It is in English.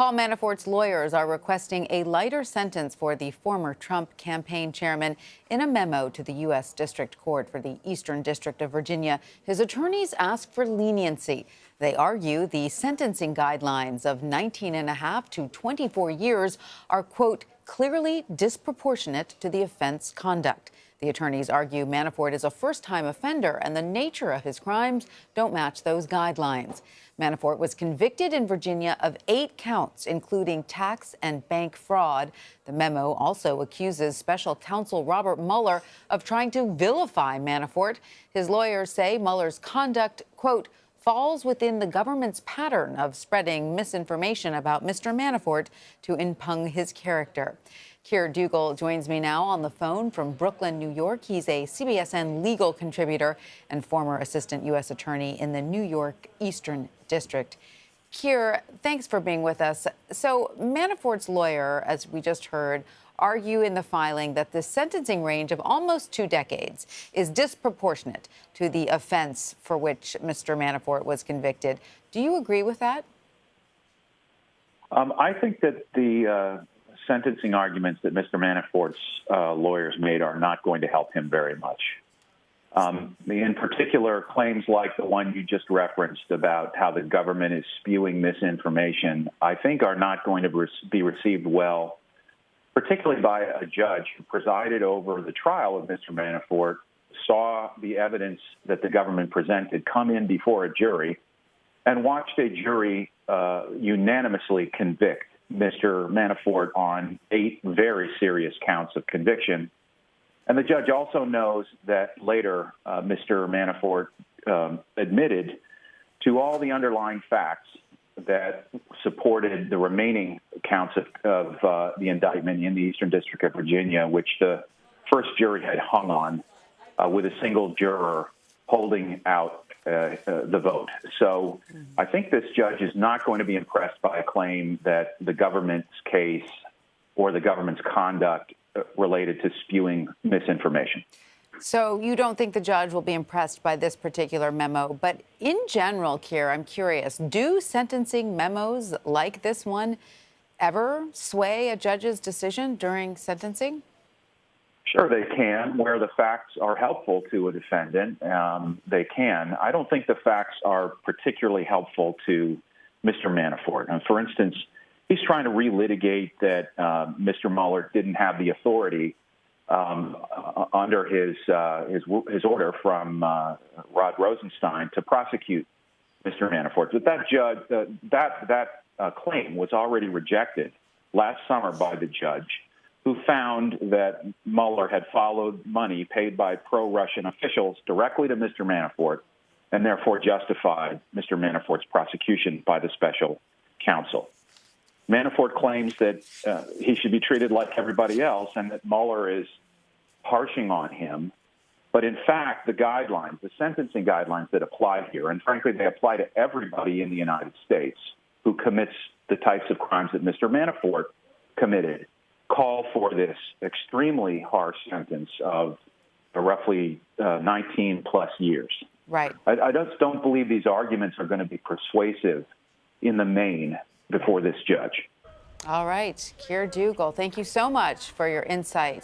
Paul Manafort's lawyers are requesting a lighter sentence for the former Trump campaign chairman. In a memo to the U.S. District Court for the Eastern District of Virginia, his attorneys ask for leniency. They argue the sentencing guidelines of 19.5 to 24 years are, quote, clearly disproportionate to the offense conduct. The attorneys argue Manafort is a first-time offender and the nature of his crimes don't match those guidelines. Manafort was convicted in Virginia of 8 counts, including tax and bank fraud. The memo also accuses special counsel Robert Mueller of trying to vilify Manafort. His lawyers say Mueller's conduct, quote, falls within the government's pattern of spreading misinformation about Mr. Manafort to impugn his character. Keir Dougall joins me now on the phone from Brooklyn, New York. He's a CBSN legal contributor and former assistant U.S. attorney in the New York Eastern District. Keir, thanks for being with us. So Manafort's lawyer, as we just heard, argue in the filing that the sentencing range of almost 2 decades is disproportionate to the offense for which Mr. Manafort was convicted. Do you agree with that? I think that the sentencing arguments that Mr. Manafort's lawyers made are not going to help him very much. In particular, claims like the one you just referenced about how the government is spewing misinformation, I think are not going to be received well, particularly by a judge who presided over the trial of Mr. Manafort, saw the evidence that the government presented come in before a jury, and watched a jury unanimously convict Mr. Manafort on 8 very serious counts of conviction. And the judge also knows that later Mr. Manafort admitted to all the underlying facts that supported the remaining counts of the indictment in the Eastern District of Virginia, which the first jury had hung on with a single juror holding out the vote. So I think this judge is not going to be impressed by a claim that the government's case or the government's conduct related to spewing misinformation. So you don't think the judge will be impressed by this particular memo. But in general, Keir, I'm curious, do sentencing memos like this one ever sway a judge's decision during sentencing? Sure, they can. Where the facts are helpful to a defendant, they can. I don't think the facts are particularly helpful to Mr. Manafort. For instance, he's trying to relitigate that Mr. Mueller didn't have the authority under his order from Rod Rosenstein to prosecute Mr. Manafort. But that judge, that claim was already rejected last summer by the judge, who found that Mueller had followed money paid by pro-Russian officials directly to Mr. Manafort and therefore justified Mr. Manafort's prosecution by the special counsel. Manafort claims that he should be treated like everybody else and that Mueller is harshing on him. But in fact, the guidelines, the sentencing guidelines that apply here, and frankly, they apply to everybody in the United States who commits the types of crimes that Mr. Manafort committed, call for this extremely harsh sentence of roughly 19-plus years. Right. I just don't believe these arguments are going to be persuasive in the main before this judge. All right. Keir Dougall, thank you so much for your insight.